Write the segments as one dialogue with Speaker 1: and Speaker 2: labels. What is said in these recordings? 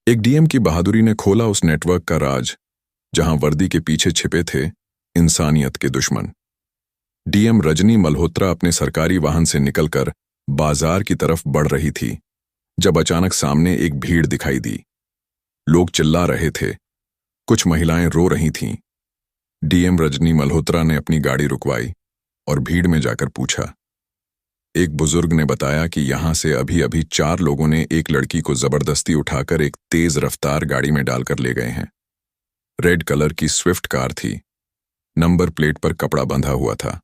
Speaker 1: एक डीएम की बहादुरी ने खोला उस नेटवर्क का राज जहां वर्दी के पीछे छिपे थे इंसानियत के दुश्मन। डीएम रजनी मल्होत्रा अपने सरकारी वाहन से निकलकर बाजार की तरफ बढ़ रही थी जब अचानक सामने एक भीड़ दिखाई दी। लोग चिल्ला रहे थे, कुछ महिलाएं रो रही थीं। डीएम रजनी मल्होत्रा ने अपनी गाड़ी रुकवाई और भीड़ में जाकर पूछा। एक बुजुर्ग ने बताया कि यहां से अभी अभी 4 लोगों ने एक लड़की को जबरदस्ती उठाकर एक तेज रफ्तार गाड़ी में डालकर ले गए हैं। रेड कलर की स्विफ्ट कार थी, नंबर प्लेट पर कपड़ा बंधा हुआ था।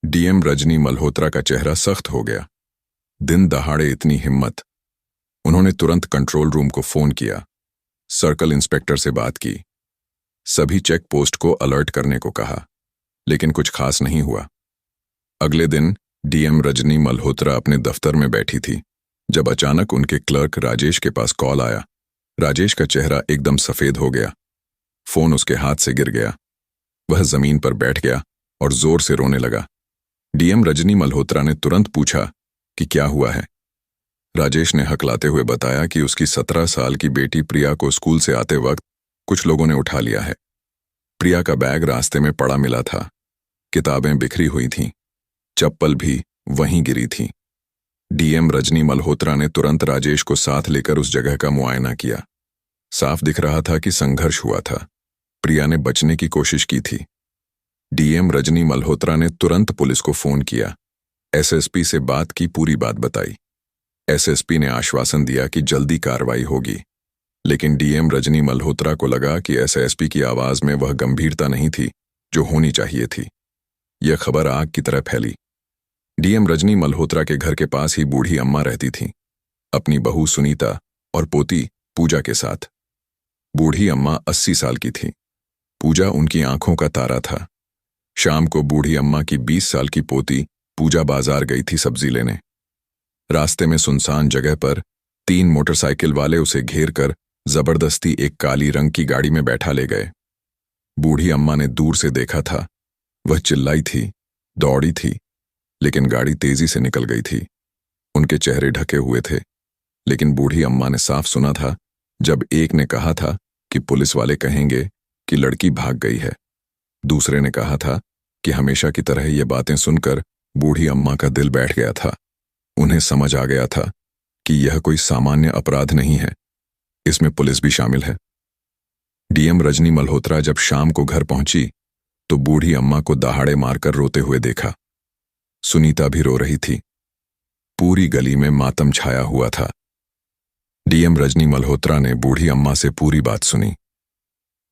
Speaker 1: डीएम रजनी मल्होत्रा का चेहरा सख्त हो गया। दिन दहाड़े इतनी हिम्मत। उन्होंने तुरंत कंट्रोल रूम को फोन किया, सर्कल इंस्पेक्टर से बात की, सभी चेक पोस्ट को अलर्ट करने को कहा, लेकिन कुछ खास नहीं हुआ। अगले दिन डीएम रजनी मल्होत्रा अपने दफ्तर में बैठी थी जब अचानक उनके क्लर्क राजेश के पास कॉल आया। राजेश का चेहरा एकदम सफेद हो गया। फोन उसके हाथ से गिर गया। वह जमीन पर बैठ गया और जोर से रोने लगा। डीएम रजनी मल्होत्रा ने तुरंत पूछा कि क्या हुआ है। राजेश ने हकलाते हुए बताया कि उसकी 17 साल की बेटी प्रिया को स्कूल से आते वक्त कुछ लोगों ने उठा लिया है। प्रिया का बैग रास्ते में पड़ा मिला था, किताबें बिखरी हुई थीं, चप्पल भी वहीं गिरी थी। डीएम रजनी मल्होत्रा ने तुरंत राजेश को साथ लेकर उस जगह का मुआयना किया। साफ दिख रहा था कि संघर्ष हुआ था। प्रिया ने बचने की कोशिश की थी। डीएम रजनी मल्होत्रा ने तुरंत पुलिस को फोन किया, एसएसपी से बात की, पूरी बात बताई। एसएसपी ने आश्वासन दिया कि जल्दी कार्रवाई होगी, लेकिन डीएम रजनी मल्होत्रा को लगा कि एसएसपी की आवाज में वह गंभीरता नहीं थी जो होनी चाहिए थी। यह खबर आग की तरह फैली। डीएम रजनी मल्होत्रा के घर के पास ही बूढ़ी अम्मा रहती थीं, अपनी बहू सुनीता और पोती पूजा के साथ। बूढ़ी अम्मा 80 साल की थी। पूजा उनकी आंखों का तारा था। शाम को बूढ़ी अम्मा की 20 साल की पोती पूजा बाजार गई थी सब्जी लेने। रास्ते में सुनसान जगह पर 3 मोटरसाइकिल वाले उसे घेर कर जबरदस्ती एक काली रंग की गाड़ी में बैठा ले गए। बूढ़ी अम्मा ने दूर से देखा था। वह चिल्लाई थी, दौड़ी थी, लेकिन गाड़ी तेजी से निकल गई थी। उनके चेहरे ढके हुए थे, लेकिन बूढ़ी अम्मा ने साफ सुना था जब एक ने कहा था कि पुलिस वाले कहेंगे कि लड़की भाग गई है। दूसरे ने कहा था कि हमेशा की तरह ये बातें सुनकर बूढ़ी अम्मा का दिल बैठ गया था। उन्हें समझ आ गया था कि यह कोई सामान्य अपराध नहीं है, इसमें पुलिस भी शामिल है। डीएम रजनी मल्होत्रा जब शाम को घर पहुंची तो बूढ़ी अम्मा को दहाड़े मारकर रोते हुए देखा। सुनीता भी रो रही थी। पूरी गली में मातम छाया हुआ था। डीएम रजनी मल्होत्रा ने बूढ़ी अम्मा से पूरी बात सुनी।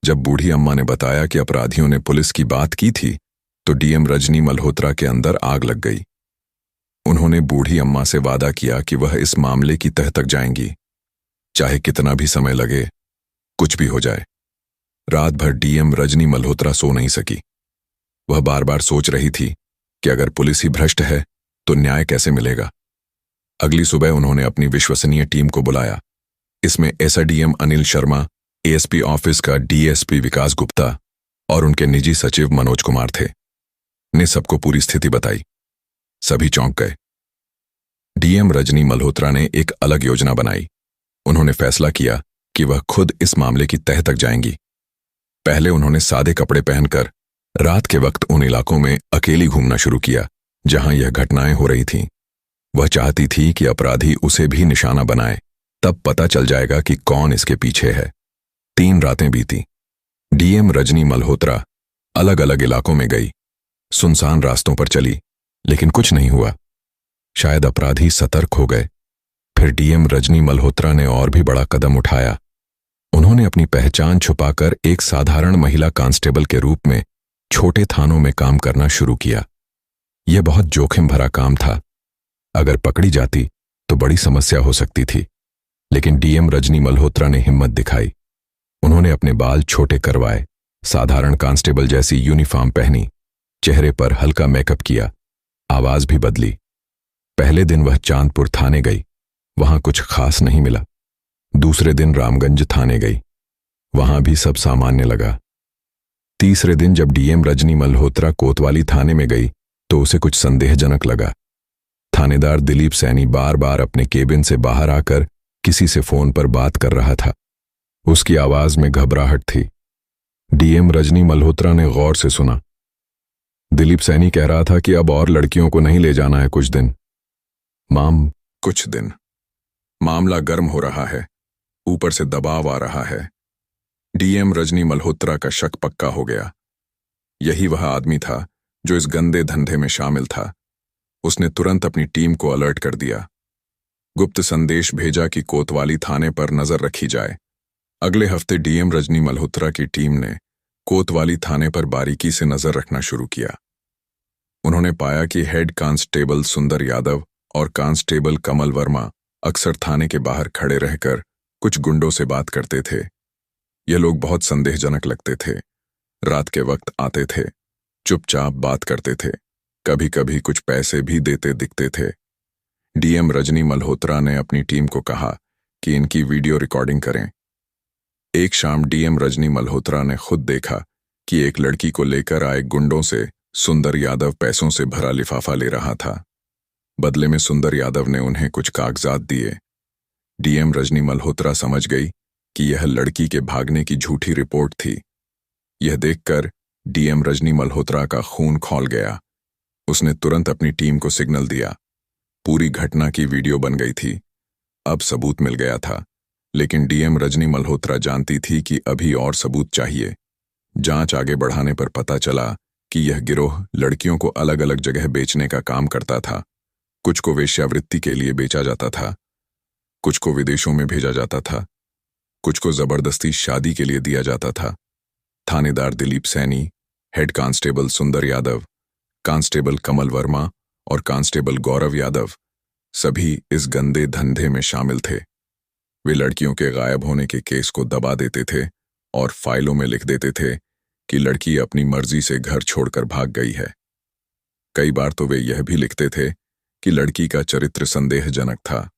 Speaker 1: जब बूढ़ी अम्मा ने बताया कि अपराधियों ने पुलिस की बात की थी तो डीएम रजनी मल्होत्रा के अंदर आग लग गई। उन्होंने बूढ़ी अम्मा से वादा किया कि वह इस मामले की तह तक जाएंगी, चाहे कितना भी समय लगे, कुछ भी हो जाए। रात भर डीएम रजनी मल्होत्रा सो नहीं सकी। वह बार बार सोच रही थी कि अगर पुलिस ही भ्रष्ट है तो न्याय कैसे मिलेगा। अगली सुबह उन्होंने अपनी विश्वसनीय टीम को बुलाया। इसमें SDM Anil Sharma, ASP office का डीएसपी विकास गुप्ता और उनके निजी सचिव मनोज कुमार थे। ने सबको पूरी स्थिति बताई। सभी चौंक गए। डीएम रजनी मल्होत्रा ने एक अलग योजना बनाई। उन्होंने फैसला किया कि वह खुद इस मामले की तह तक जाएंगी। पहले उन्होंने सादे कपड़े पहनकर रात के वक्त उन इलाकों में अकेली घूमना शुरू किया जहां यह घटनाएं हो रही थीं। वह चाहती थी कि अपराधी उसे भी निशाना बनाए, तब पता चल जाएगा कि कौन इसके पीछे है। 3 रातें बीती। डीएम रजनी मल्होत्रा अलग अलग इलाकों में गई, सुनसान रास्तों पर चली, लेकिन कुछ नहीं हुआ। शायद अपराधी सतर्क हो गए। फिर डीएम रजनी मल्होत्रा ने और भी बड़ा कदम उठाया। उन्होंने अपनी पहचान छुपाकर एक साधारण महिला कांस्टेबल के रूप में छोटे थानों में काम करना शुरू किया। यह बहुत जोखिम भरा काम था। अगर पकड़ी जाती तो बड़ी समस्या हो सकती थी, लेकिन डीएम रजनी मल्होत्रा ने हिम्मत दिखाई। उन्होंने अपने बाल छोटे करवाए, साधारण कांस्टेबल जैसी यूनिफॉर्म पहनी, चेहरे पर हल्का मेकअप किया, आवाज भी बदली। पहले दिन वह चांदपुर थाने गई, वहां कुछ खास नहीं मिला। दूसरे दिन रामगंज थाने गई, वहां भी सब सामान्य लगा। तीसरे दिन जब डीएम रजनी मल्होत्रा कोतवाली थाने में गई तो उसे कुछ संदेहजनक लगा। थानेदार दिलीप सैनी बार बार अपने केबिन से बाहर आकर किसी से फोन पर बात कर रहा था। उसकी आवाज में घबराहट थी। डीएम रजनी मल्होत्रा ने गौर से सुना। दिलीप सैनी कह रहा था कि अब और लड़कियों को नहीं ले जाना है कुछ दिन। कुछ दिन। मामला गर्म हो रहा है, ऊपर से दबाव आ रहा है। डीएम रजनी मल्होत्रा का शक पक्का हो गया। यही वह आदमी था जो इस गंदे धंधे में शामिल था। उसने तुरंत अपनी टीम को अलर्ट कर दिया। गुप्त संदेश भेजा कि कोतवाली थाने पर नजर रखी जाए। अगले हफ्ते डीएम रजनी मल्होत्रा की टीम ने कोतवाली थाने पर बारीकी से नजर रखना शुरू किया। उन्होंने पाया कि हेड कांस्टेबल सुंदर यादव और कांस्टेबल कमल वर्मा अक्सर थाने के बाहर खड़े रहकर कुछ गुंडों से बात करते थे। ये लोग बहुत संदेहजनक लगते थे। रात के वक्त आते थे, चुपचाप बात करते थे, कभी कभी कुछ पैसे भी देते दिखते थे। डीएम रजनी मल्होत्रा ने अपनी टीम को कहा कि इनकी वीडियो रिकॉर्डिंग करें। एक शाम डीएम रजनी मल्होत्रा ने खुद देखा कि एक लड़की को लेकर आए गुंडों से सुंदर यादव पैसों से भरा लिफाफा ले रहा था। बदले में सुंदर यादव ने उन्हें कुछ कागजात दिए। डीएम रजनी मल्होत्रा समझ गई कि यह लड़की के भागने की झूठी रिपोर्ट थी। यह देखकर डीएम रजनी मल्होत्रा का खून खौल गया। उसने तुरंत अपनी टीम को सिग्नल दिया। पूरी घटना की वीडियो बन गई थी। अब सबूत मिल गया था, लेकिन डीएम रजनी मल्होत्रा जानती थी कि अभी और सबूत चाहिए। जांच आगे बढ़ाने पर पता चला कि यह गिरोह लड़कियों को अलग अलग जगह बेचने का काम करता था। कुछ को वेश्यावृत्ति के लिए बेचा जाता था, कुछ को विदेशों में भेजा जाता था, कुछ को जबरदस्ती शादी के लिए दिया जाता था। थानेदार दिलीप सैनी, हेड कांस्टेबल सुंदर यादव, कांस्टेबल कमल वर्मा और कांस्टेबल गौरव यादव सभी इस गंदे धंधे में शामिल थे। वे लड़कियों के गायब होने के केस को दबा देते थे और फाइलों में लिख देते थे कि लड़की अपनी मर्जी से घर छोड़कर भाग गई है। कई बार तो वे यह भी लिखते थे कि लड़की का चरित्र संदेहजनक था।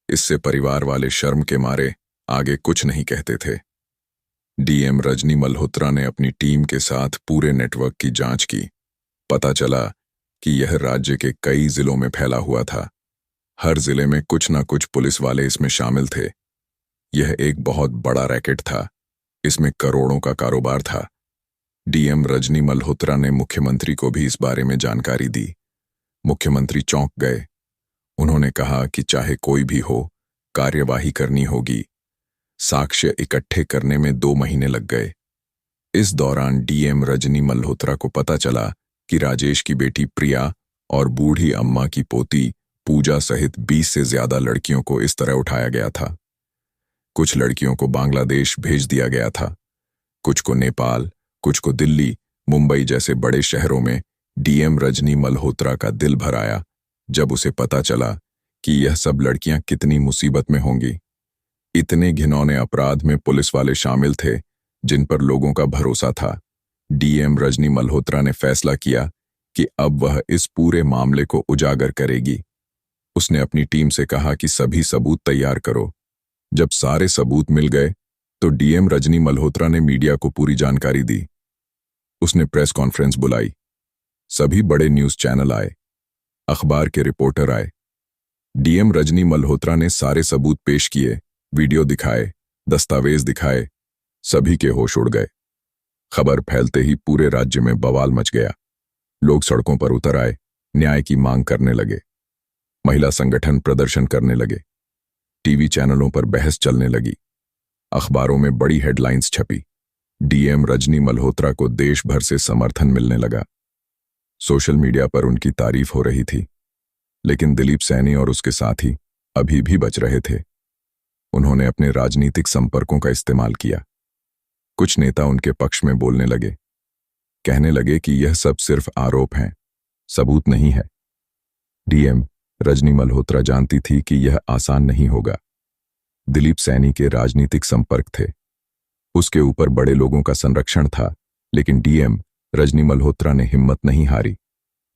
Speaker 1: इससे परिवार वाले शर्म के मारे आगे कुछ नहीं कहते थे। डीएम रजनी मल्होत्रा ने अपनी टीम के साथ पूरे नेटवर्क की जांच की। पता चला कि यह राज्य के कई जिलों में फैला हुआ था। हर जिले में कुछ न कुछ पुलिस वाले इसमें शामिल थे। यह एक बहुत बड़ा रैकेट था। इसमें करोड़ों का कारोबार था। डीएम रजनी मल्होत्रा ने मुख्यमंत्री को भी इस बारे में जानकारी दी। मुख्यमंत्री चौंक गए। उन्होंने कहा कि चाहे कोई भी हो, कार्यवाही करनी होगी। साक्ष्य इकट्ठे करने में 2 महीने लग गए। इस दौरान डीएम रजनी मल्होत्रा को पता चला कि राजेश की बेटी प्रिया और बूढ़ी अम्मा की पोती पूजा सहित 20 से ज्यादा लड़कियों को इस तरह उठाया गया था। कुछ लड़कियों को बांग्लादेश भेज दिया गया था, कुछ को नेपाल, कुछ को दिल्ली, मुंबई जैसे बड़े शहरों में। डीएम रजनी मल्होत्रा का दिल भर आया जब उसे पता चला कि यह सब लड़कियां कितनी मुसीबत में होंगी। इतने घिनौने अपराध में पुलिस वाले शामिल थे जिन पर लोगों का भरोसा था। डीएम रजनी मल्होत्रा ने फैसला किया कि अब वह इस पूरे मामले को उजागर करेगी। उसने अपनी टीम से कहा कि सभी सबूत तैयार करो। जब सारे सबूत मिल गए तो डीएम रजनी मल्होत्रा ने मीडिया को पूरी जानकारी दी। उसने प्रेस कॉन्फ्रेंस बुलाई। सभी बड़े न्यूज चैनल आए, अखबार के रिपोर्टर आए। डीएम रजनी मल्होत्रा ने सारे सबूत पेश किए, वीडियो दिखाए, दस्तावेज दिखाए। सभी के होश उड़ गए। खबर फैलते ही पूरे राज्य में बवाल मच गया। लोग सड़कों पर उतर आए, न्याय की मांग करने लगे। महिला संगठन प्रदर्शन करने लगे। टीवी चैनलों पर बहस चलने लगी। अखबारों में बड़ी हेडलाइंस छपी। डीएम रजनी मल्होत्रा को देश भर से समर्थन मिलने लगा। सोशल मीडिया पर उनकी तारीफ हो रही थी। लेकिन दिलीप सैनी और उसके साथी अभी भी बच रहे थे। उन्होंने अपने राजनीतिक संपर्कों का इस्तेमाल किया। कुछ नेता उनके पक्ष में बोलने लगे, कहने लगे कि यह सब सिर्फ आरोप हैं, सबूत नहीं है। डीएम रजनी मल्होत्रा जानती थी कि यह आसान नहीं होगा। दिलीप सैनी के राजनीतिक संपर्क थे, उसके ऊपर बड़े लोगों का संरक्षण था। लेकिन डीएम रजनी मल्होत्रा ने हिम्मत नहीं हारी।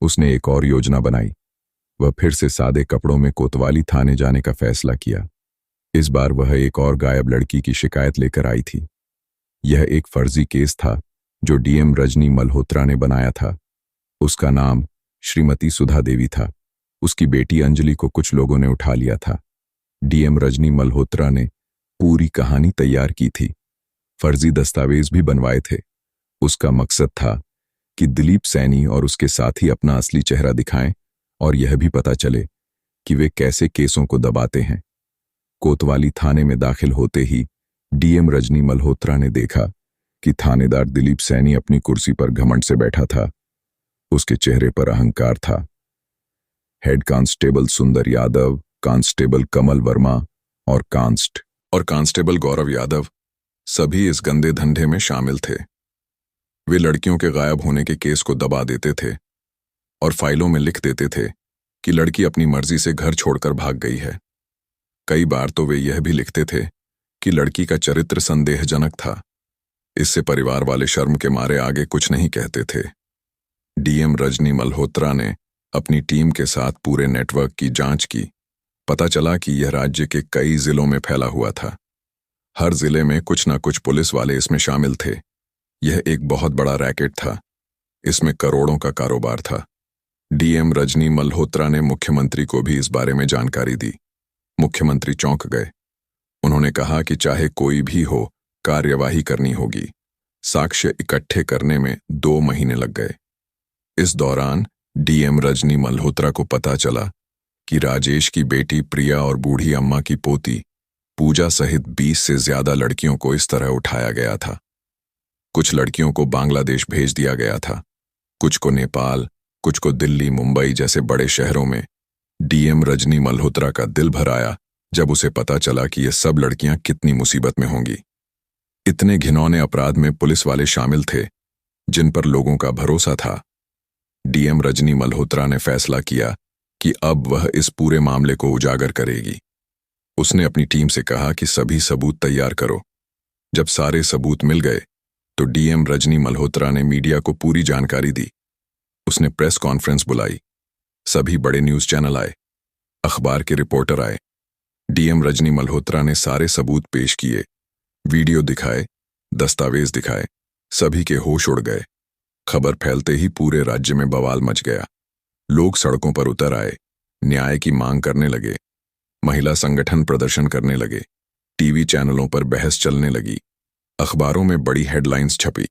Speaker 1: उसने एक और योजना बनाई। वह फिर से सादे कपड़ों में कोतवाली थाने जाने का फैसला किया। इस बार वह एक और गायब लड़की की शिकायत लेकर आई थी। यह एक फर्जी केस था जो डीएम रजनी मल्होत्रा ने बनाया था। उसका नाम श्रीमती सुधा देवी था। उसकी बेटी अंजलि को कुछ लोगों ने उठा लिया था। डीएम रजनी मल्होत्रा ने पूरी कहानी तैयार की थी, फर्जी दस्तावेज भी बनवाए थे। उसका मकसद था कि दिलीप सैनी और उसके साथी अपना असली चेहरा दिखाएं और यह भी पता चले कि वे कैसे केसों को दबाते हैं। कोतवाली थाने में दाखिल होते ही डीएम रजनी मल्होत्रा ने देखा कि थानेदार दिलीप सैनी अपनी कुर्सी पर घमंड से बैठा था। उसके चेहरे पर अहंकार था। हेड कांस्टेबल सुंदर यादव, कांस्टेबल कमल वर्मा और कांस्टेबल गौरव यादव सभी इस गंदे धंधे में शामिल थे। वे लड़कियों के गायब होने के केस को दबा देते थे और फाइलों में लिख देते थे कि लड़की अपनी मर्जी से घर छोड़कर भाग गई है। कई बार तो वे यह भी लिखते थे कि लड़की का चरित्र संदेहजनक था। इससे परिवार वाले शर्म के मारे आगे कुछ नहीं कहते थे। डीएम रजनी मल्होत्रा ने अपनी टीम के साथ पूरे नेटवर्क की जांच की। पता चला कि यह राज्य के कई जिलों में फैला हुआ था। हर जिले में कुछ न कुछ पुलिस वाले इसमें शामिल थे। यह एक बहुत बड़ा रैकेट था। इसमें करोड़ों का कारोबार था। डीएम रजनी मल्होत्रा ने मुख्यमंत्री को भी इस बारे में जानकारी दी। मुख्यमंत्री चौंक गए। उन्होंने कहा कि चाहे कोई भी हो, कार्यवाही करनी होगी। साक्ष्य इकट्ठे करने में 2 महीने लग गए। इस दौरान डीएम रजनी मल्होत्रा को पता चला कि राजेश की बेटी प्रिया और बूढ़ी अम्मा की पोती पूजा सहित 20 से ज्यादा लड़कियों को इस तरह उठाया गया था। कुछ लड़कियों को बांग्लादेश भेज दिया गया था, कुछ को नेपाल, कुछ को दिल्ली, मुंबई जैसे बड़े शहरों में। डीएम रजनी मल्होत्रा का दिल भर आया जब उसे पता चला कि ये सब लड़कियां कितनी मुसीबत में होंगी। इतने घिनौने अपराध में पुलिस वाले शामिल थे जिन पर लोगों का भरोसा था। डीएम रजनी मल्होत्रा ने फैसला किया कि अब वह इस पूरे मामले को उजागर करेगी। उसने अपनी टीम से कहा कि सभी सबूत तैयार करो। जब सारे सबूत मिल गए तो डीएम रजनी मल्होत्रा ने मीडिया को पूरी जानकारी दी। उसने प्रेस कॉन्फ्रेंस बुलाई। सभी बड़े न्यूज चैनल आए, अखबार के रिपोर्टर आए। डीएम रजनी मल्होत्रा ने सारे सबूत पेश किए, वीडियो दिखाए, दस्तावेज दिखाए। सभी के होश उड़ गए। खबर फैलते ही पूरे राज्य में बवाल मच गया। लोग सड़कों पर उतर आए, न्याय की मांग करने लगे। महिला संगठन प्रदर्शन करने लगे। टीवी चैनलों पर बहस चलने लगी। अखबारों में बड़ी हेडलाइंस छपी।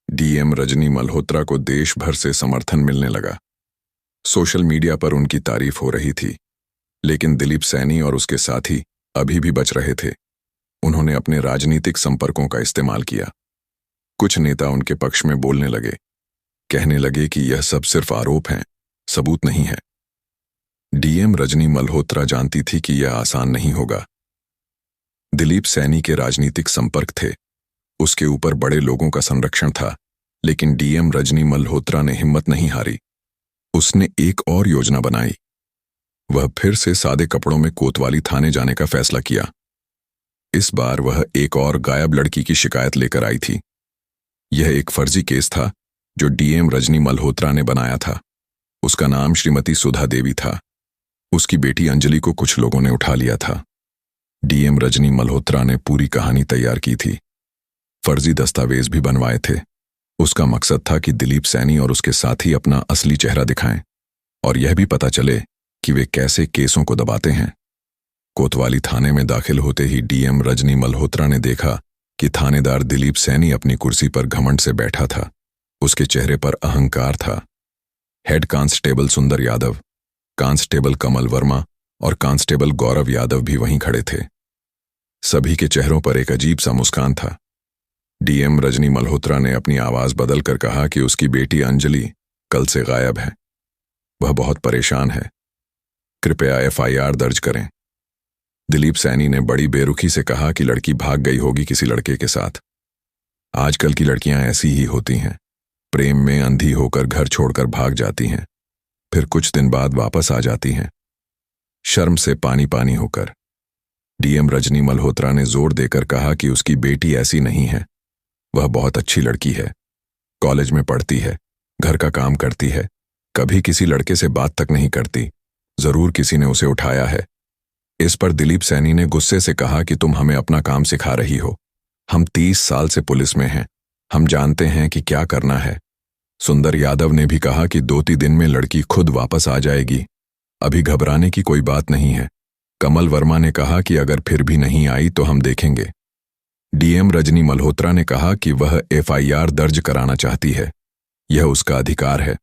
Speaker 1: डीएम रजनी मल्होत्रा को देश भर से समर्थन मिलने लगा। सोशल मीडिया पर उनकी तारीफ हो रही थी। लेकिन दिलीप सैनी और उसके साथी अभी भी बच रहे थे। उन्होंने अपने राजनीतिक संपर्कों का इस्तेमाल किया। कुछ नेता उनके पक्ष में बोलने लगे, कहने लगे कि यह सब सिर्फ आरोप हैं, सबूत नहीं है। डीएम रजनी मल्होत्रा जानती थी कि यह आसान नहीं होगा। दिलीप सैनी के राजनीतिक संपर्क थे, उसके ऊपर बड़े लोगों का संरक्षण था। लेकिन डीएम रजनी मल्होत्रा ने हिम्मत नहीं हारी। उसने एक और योजना बनाई। वह फिर से सादे कपड़ों में कोतवाली थाने जाने का फैसला किया। इस बार वह एक और गायब लड़की की शिकायत लेकर आई थी। यह एक फर्जी केस था जो डीएम रजनी मल्होत्रा ने बनाया था। उसका नाम श्रीमती सुधा देवी था। उसकी बेटी अंजलि को कुछ लोगों ने उठा लिया था। डीएम रजनी मल्होत्रा ने पूरी कहानी तैयार की थी। फर्जी दस्तावेज भी बनवाए थे। उसका मकसद था कि दिलीप सैनी और उसके साथी अपना असली चेहरा दिखाएं और यह भी पता चले कि वे कैसे केसों को दबाते हैं। कोतवाली थाने में दाखिल होते ही डीएम रजनी मल्होत्रा ने देखा कि थानेदार दिलीप सैनी अपनी कुर्सी पर घमंड से बैठा था। उसके चेहरे पर अहंकार था। हेड कांस्टेबल सुंदर यादव, कांस्टेबल कमल वर्मा और कांस्टेबल गौरव यादव भी वहीं खड़े थे। सभी के चेहरों पर एक अजीब सा मुस्कान था। डीएम रजनी मल्होत्रा ने अपनी आवाज बदलकर कहा कि उसकी बेटी अंजलि कल से गायब है। वह बहुत परेशान है। कृपया एफआईआर दर्ज करें। दिलीप सैनी ने बड़ी बेरुखी से कहा कि लड़की भाग गई होगी किसी लड़के के साथ। आजकल की लड़कियां ऐसी ही होती हैं, प्रेम में अंधी होकर घर छोड़कर भाग जाती हैं, फिर कुछ दिन बाद वापस आ जाती हैं, शर्म से पानी पानी होकर। डीएम रजनी मल्होत्रा ने जोर देकर कहा कि उसकी बेटी ऐसी नहीं है। वह बहुत अच्छी लड़की है, कॉलेज में पढ़ती है, घर का काम करती है, कभी किसी लड़के से बात तक नहीं करती। जरूर किसी ने उसे उठाया है। इस पर दिलीप सैनी ने गुस्से से कहा कि तुम हमें अपना काम सिखा रही हो। हम 30 साल से पुलिस में हैं, हम जानते हैं कि क्या करना है। सुंदर यादव ने भी कहा कि 2-3 दिन में लड़की खुद वापस आ जाएगी, अभी घबराने की कोई बात नहीं है। कमल वर्मा ने कहा कि अगर फिर भी नहीं आई तो हम देखेंगे। डीएम रजनी मल्होत्रा ने कहा कि वह एफआईआर दर्ज कराना चाहती है, यह उसका अधिकार है।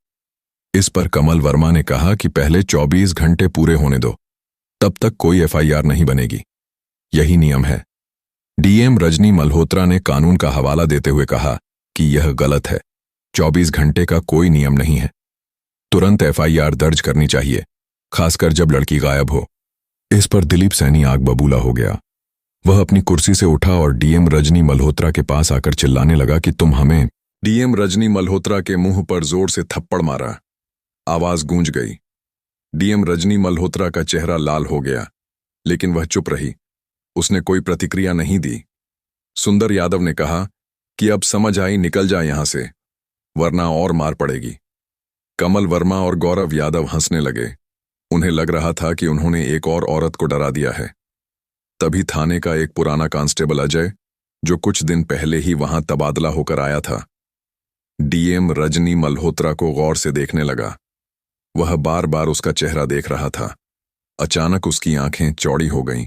Speaker 1: इस पर कमल वर्मा ने कहा कि पहले 24 घंटे पूरे होने दो, तब तक कोई एफआईआर नहीं बनेगी, यही नियम है। डीएम रजनी मल्होत्रा ने कानून का हवाला देते हुए कहा कि यह गलत है, 24 घंटे का कोई नियम नहीं है, तुरंत एफआईआर दर्ज करनी चाहिए, खासकर जब लड़की गायब हो। इस पर दिलीप सैनी आग बबूला हो गया। वह अपनी कुर्सी से उठा और डीएम रजनी मल्होत्रा के पास आकर चिल्लाने लगा कि तुम हमें। डीएम रजनी मल्होत्रा के मुंह पर जोर से थप्पड़ मारा। आवाज गूंज गई। डीएम रजनी मल्होत्रा का चेहरा लाल हो गया, लेकिन वह चुप रही। उसने कोई प्रतिक्रिया नहीं दी। सुंदर यादव ने कहा कि अब समझ आई, निकल जा यहां से, वरना और मार पड़ेगी। कमल वर्मा और गौरव यादव हंसने लगे। उन्हें लग रहा था कि उन्होंने एक और औरत को डरा दिया है। तभी थाने का एक पुराना कांस्टेबल अजय, जो कुछ दिन पहले ही वहां तबादला होकर आया था, डीएम रजनी मल्होत्रा को गौर से देखने लगा। वह बार बार उसका चेहरा देख रहा था। अचानक उसकी आंखें चौड़ी हो गईं।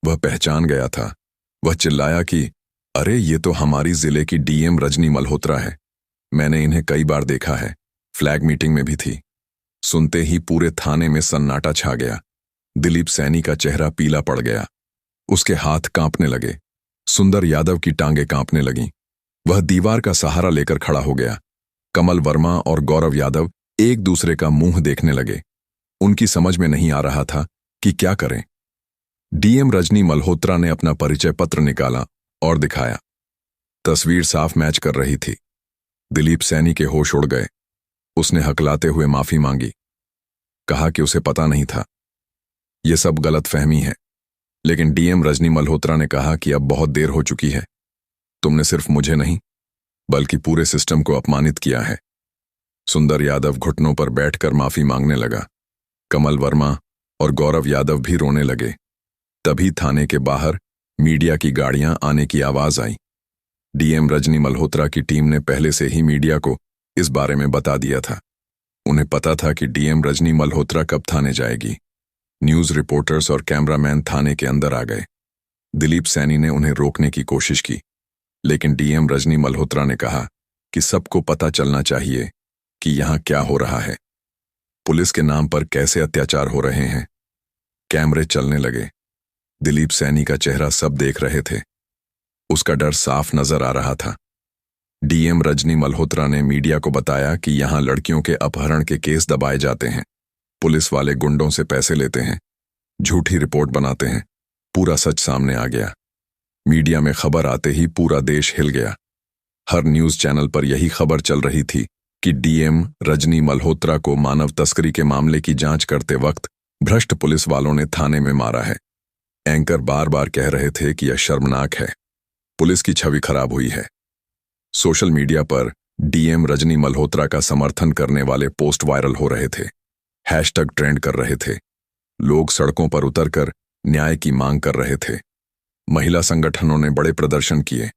Speaker 1: वह पहचान गया था। वह चिल्लाया कि अरे, ये तो हमारी जिले की डीएम रजनी मल्होत्रा है। मैंने इन्हें कई बार देखा है, फ्लैग मीटिंग में भी थी। सुनते ही पूरे थाने में सन्नाटा छा गया। दिलीप सैनी का चेहरा पीला पड़ गया। उसके हाथ कांपने लगे। सुंदर यादव की टांगें कांपने लगीं। वह दीवार का सहारा लेकर खड़ा हो गया। कमल वर्मा और गौरव यादव एक दूसरे का मुंह देखने लगे। उनकी समझ में नहीं आ रहा था कि क्या करें। डीएम रजनी मल्होत्रा ने अपना परिचय पत्र निकाला और दिखाया। तस्वीर साफ मैच कर रही थी। दिलीप सैनी के होश उड़ गए। उसने हकलाते हुए माफी मांगी। कहा कि उसे पता नहीं था, यह सब गलतफहमी है। लेकिन डीएम रजनी मल्होत्रा ने कहा कि अब बहुत देर हो चुकी है। तुमने सिर्फ मुझे नहीं, बल्कि पूरे सिस्टम को अपमानित किया है। सुंदर यादव घुटनों पर बैठकर माफी मांगने लगा। कमल वर्मा और गौरव यादव भी रोने लगे। तभी थाने के बाहर मीडिया की गाड़ियां आने की आवाज आई। डीएम रजनी मल्होत्रा की टीम ने पहले से ही मीडिया को इस बारे में बता दिया था। उन्हें पता था कि डीएम रजनी मल्होत्रा कब थाने जाएगी। न्यूज रिपोर्टर्स और कैमरामैन थाने के अंदर आ गए। दिलीप सैनी ने उन्हें रोकने की कोशिश की, लेकिन डीएम रजनी मल्होत्रा ने कहा कि सबको पता चलना चाहिए कि यहां क्या हो रहा है, पुलिस के नाम पर कैसे अत्याचार हो रहे हैं। कैमरे चलने लगे। दिलीप सैनी का चेहरा सब देख रहे थे। उसका डर साफ नजर आ रहा था। डीएम रजनी मल्होत्रा ने मीडिया को बताया कि यहां लड़कियों के अपहरण के केस दबाए जाते हैं। पुलिस वाले गुंडों से पैसे लेते हैं, झूठी रिपोर्ट बनाते हैं। पूरा सच सामने आ गया। मीडिया में खबर आते ही पूरा देश हिल गया। हर न्यूज चैनल पर यही खबर चल रही थी कि डीएम रजनी मल्होत्रा को मानव तस्करी के मामले की जांच करते वक्त भ्रष्ट पुलिस वालों ने थाने में मारा है। एंकर बार बार कह रहे थे कि यह शर्मनाक है, पुलिस की छवि खराब हुई है। सोशल मीडिया पर डीएम रजनी मल्होत्रा का समर्थन करने वाले पोस्ट वायरल हो रहे थे। हैशटैग ट्रेंड कर रहे थे। लोग सड़कों पर उतरकर न्याय की मांग कर रहे थे। महिला संगठनों ने बड़े प्रदर्शन किए।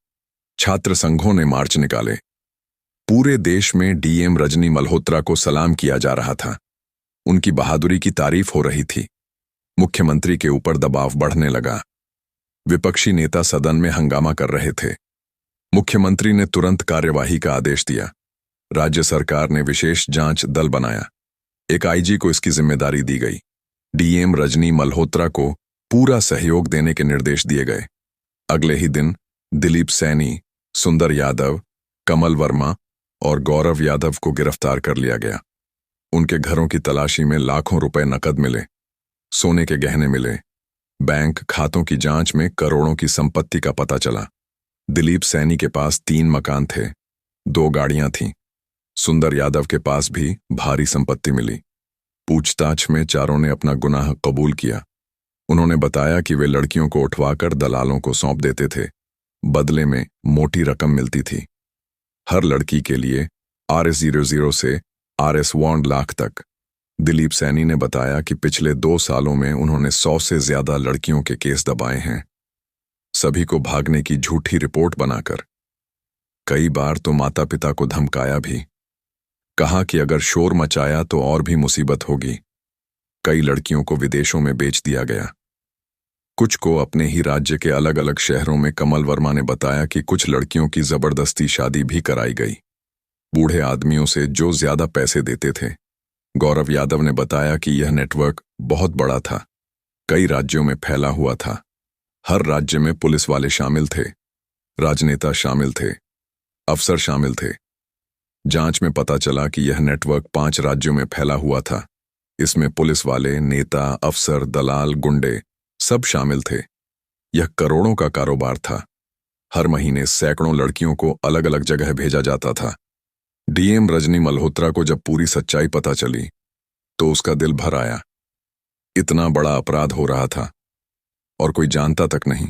Speaker 1: छात्र संघों ने मार्च निकाले। पूरे देश में डीएम रजनी मल्होत्रा को सलाम किया जा रहा था। उनकी बहादुरी की तारीफ हो रही थी। मुख्यमंत्री के ऊपर दबाव बढ़ने लगा। विपक्षी नेता सदन में हंगामा कर रहे थे। मुख्यमंत्री ने तुरंत कार्यवाही का आदेश दिया। राज्य सरकार ने विशेष जांच दल बनाया। एक आईजी को इसकी जिम्मेदारी दी गई। डीएम रजनी मल्होत्रा को पूरा सहयोग देने के निर्देश दिए गए। अगले ही दिन दिलीप सैनी, सुंदर यादव, कमल वर्मा और गौरव यादव को गिरफ्तार कर लिया गया। उनके घरों की तलाशी में लाखों रुपए नकद मिले, सोने के गहने मिले। बैंक खातों की जांच में करोड़ों की संपत्ति का पता चला। दिलीप सैनी के पास 3 मकान थे, 2 गाड़ियां थीं। सुंदर यादव के पास भी भारी संपत्ति मिली। पूछताछ में चारों ने अपना गुनाह कबूल किया। उन्होंने बताया कि वे लड़कियों को उठवाकर दलालों को सौंप देते थे। बदले में मोटी रकम मिलती थी। हर लड़की के लिए RS00 से RS1 लाख तक। दिलीप सैनी ने बताया कि पिछले 2 सालों में उन्होंने 100 से ज्यादा लड़कियों के केस दबाए हैं, सभी को भागने की झूठी रिपोर्ट बनाकर। कई बार तो माता पिता को धमकाया भी। कहा कि अगर शोर मचाया तो और भी मुसीबत होगी। कई लड़कियों को विदेशों में बेच दिया गया। कुछ को अपने ही राज्य के अलग अलग शहरों में कमल वर्मा ने बताया कि कुछ लड़कियों की जबरदस्ती शादी भी कराई गई, बूढ़े आदमियों से जो ज्यादा पैसे देते थे। गौरव यादव ने बताया कि यह नेटवर्क बहुत बड़ा था, कई राज्यों में फैला हुआ था। हर राज्य में पुलिस वाले शामिल थे, राजनेता शामिल थे, अफसर शामिल थे। जांच में पता चला कि यह नेटवर्क 5 राज्यों में फैला हुआ था। इसमें पुलिस वाले, नेता, अफसर, दलाल, गुंडे सब शामिल थे। यह करोड़ों का कारोबार था। हर महीने सैकड़ों लड़कियों को अलग अलग जगह भेजा जाता था। डीएम रजनी मल्होत्रा को जब पूरी सच्चाई पता चली तो उसका दिल भर आया। इतना बड़ा अपराध हो रहा था और कोई जानता तक नहीं।